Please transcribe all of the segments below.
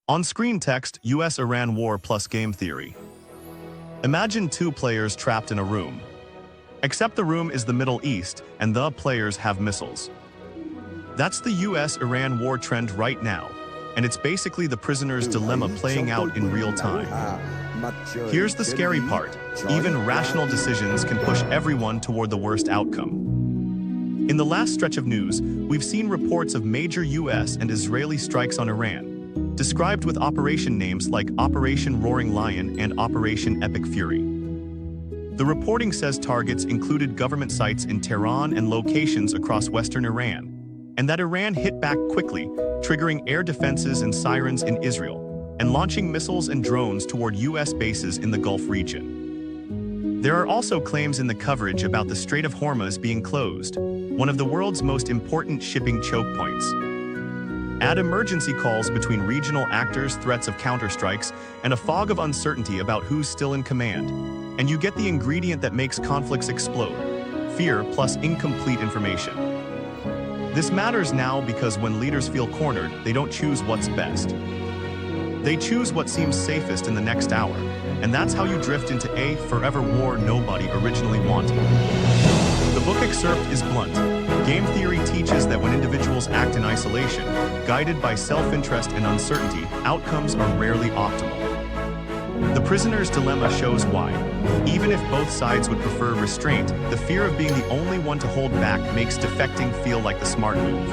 On-screen text, US-Iran war plus game theory. Imagine two players trapped in a room. Except the room is the Middle East, and the players have missiles. That's the US-Iran war trend right now, and it's basically the prisoner's dilemma playing out in real time. Here's the scary part. Even rational decisions can push everyone toward the worst outcome. In the last stretch of news, we've seen reports of major US and Israeli strikes on Iran, described with operation names like Operation Roaring Lion and Operation Epic Fury. The reporting says targets included government sites in Tehran and locations across western Iran, and that Iran hit back quickly, triggering air defenses and sirens in Israel, and launching missiles and drones toward US bases in the Gulf region. There are also claims in the coverage about the Strait of Hormuz being closed, one of the world's most important shipping choke points. Add emergency calls between regional actors, threats of counterstrikes, and a fog of uncertainty about who's still in command, and you get the ingredient that makes conflicts explode: fear plus incomplete information. This matters now because when leaders feel cornered, they don't choose what's best. They choose what seems safest in the next hour, and that's how you drift into a forever war nobody originally wanted. The book excerpt is blunt. Game theory teaches that when individuals act in isolation, guided by self-interest and uncertainty, outcomes are rarely optimal. The prisoner's dilemma shows why. Even if both sides would prefer restraint, the fear of being the only one to hold back makes defecting feel like the smart move.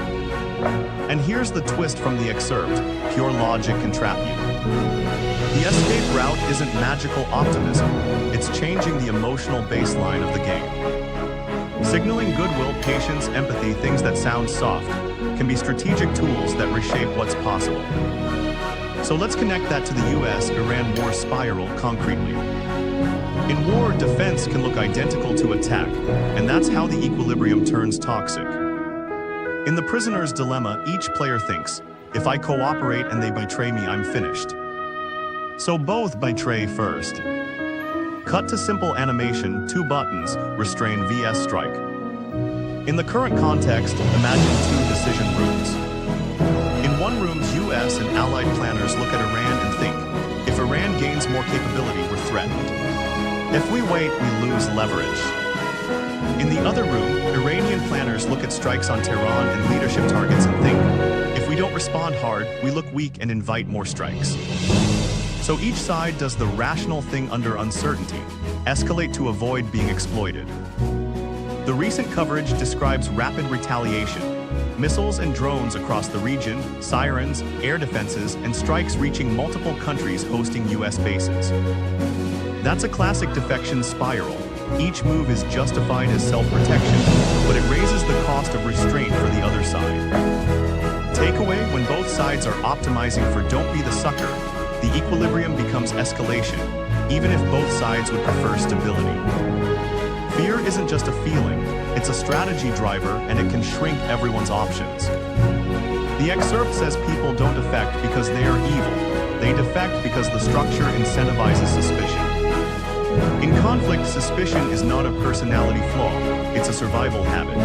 And here's the twist from the excerpt: pure logic can trap you. The escape route isn't magical optimism, it's changing the emotional baseline of the game. Signaling goodwill, patience, empathy, things that sound soft, can be strategic tools that reshape what's possible. So let's connect that to the US-Iran war spiral concretely. In war, defense can look identical to attack, and that's how the equilibrium turns toxic. In the prisoner's dilemma, each player thinks, if I cooperate and they betray me, I'm finished. So both betray first. Cut to simple animation, 2 buttons, restrain vs strike. In the current context, imagine 2 decision rooms. In one room, US and allied planners look at Iran and think, if Iran gains more capability, we're threatened. If we wait, we lose leverage. In the other room, Iranian planners look at strikes on Tehran and leadership targets and think, if we don't respond hard, we look weak and invite more strikes. So each side does the rational thing under uncertainty, escalate to avoid being exploited. The recent coverage describes rapid retaliation, missiles and drones across the region, sirens, air defenses, and strikes reaching multiple countries hosting US bases. That's a classic defection spiral. Each move is justified as self-protection, but it raises the cost of restraint for the other side. Takeaway: when both sides are optimizing for don't be the sucker, the equilibrium becomes escalation, even if both sides would prefer stability. Fear isn't just a feeling, it's a strategy driver, and it can shrink everyone's options. The excerpt says people don't defect because they are evil. They defect because the structure incentivizes suspicion. In conflict, suspicion is not a personality flaw, it's a survival habit.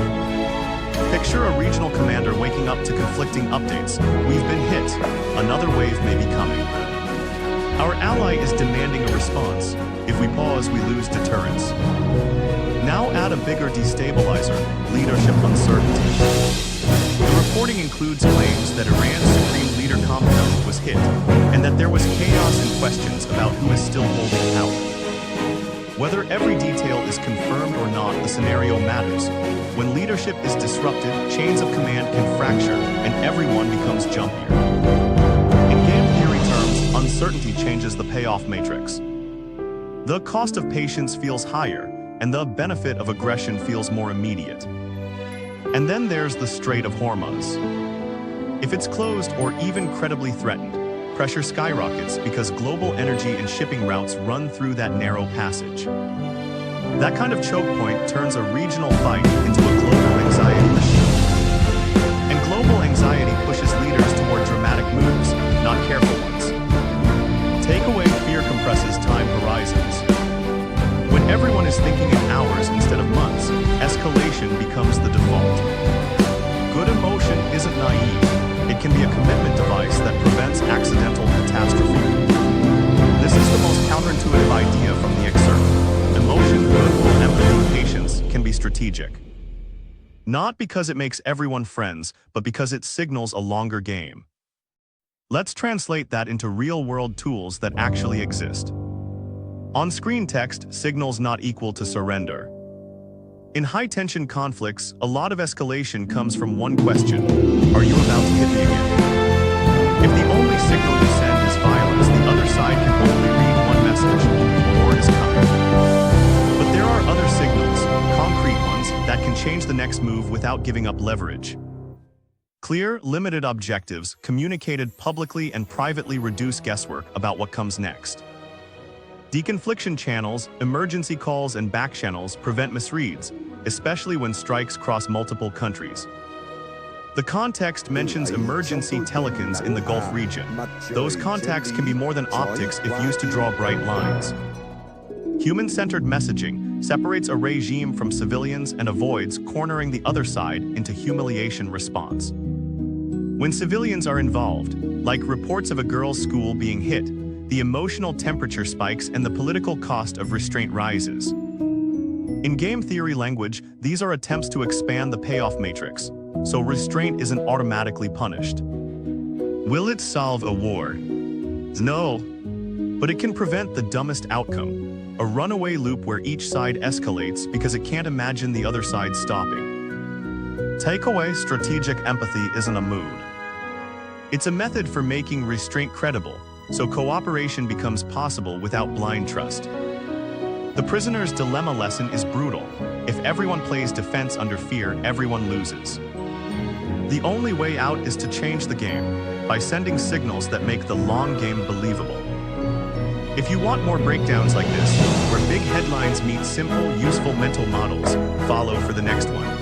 Picture a regional commander waking up to conflicting updates. We've been hit. Another wave may be coming. Our ally is demanding a response. If we pause, we lose deterrence. Now add a bigger destabilizer: leadership uncertainty. The reporting includes claims that Iran's supreme leader compound was hit, and that there was chaos and questions about who is still holding power. Whether every detail is confirmed or not, the scenario matters. When leadership is disrupted, chains of command can fracture, and everyone becomes jumpier. In game theory terms, uncertainty changes the payoff matrix. The cost of patience feels higher, and the benefit of aggression feels more immediate. And then there's the Strait of Hormuz. If it's closed or even credibly threatened, pressure skyrockets because global energy and shipping routes run through that narrow passage. That kind of choke point turns a regional fight into a global anxiety machine. And global anxiety pushes leaders toward dramatic moves, not careful ones. Takeaway: fear compresses time horizons. When everyone is thinking in hours instead of months, escalation becomes the default. Good emotion isn't naive. It can be a commitment device that prevents accidental strategic. Not because it makes everyone friends, but because it signals a longer game. Let's translate that into real-world tools that actually exist. On-screen text signals not equal to surrender. In high-tension conflicts, a lot of escalation comes from one question: are you about to hit me again? If the only signal you send is violence, the other side can only read one message: war is coming. But there are other signals, concrete ones, that can change the next move without giving up leverage. Clear, limited objectives, communicated publicly and privately, reduce guesswork about what comes next. Deconfliction channels, emergency calls, and back channels prevent misreads, especially when strikes cross multiple countries. The context mentions emergency telecons in the Gulf region. Those contacts can be more than optics if used to draw bright lines. Human-centered messaging separates a regime from civilians and avoids cornering the other side into humiliation response. When civilians are involved, like reports of a girl's school being hit, the emotional temperature spikes and the political cost of restraint rises. In game theory language, these are attempts to expand the payoff matrix, so restraint isn't automatically punished. Will it solve a war? No, but it can prevent the dumbest outcome, a runaway loop where each side escalates because it can't imagine the other side stopping. Takeaway: strategic empathy isn't a mood. It's a method for making restraint credible, so cooperation becomes possible without blind trust. The prisoner's dilemma lesson is brutal. If everyone plays defense under fear, everyone loses. The only way out is to change the game by sending signals that make the long game believable. If you want more breakdowns like this, where big headlines meet simple, useful mental models, follow for the next one.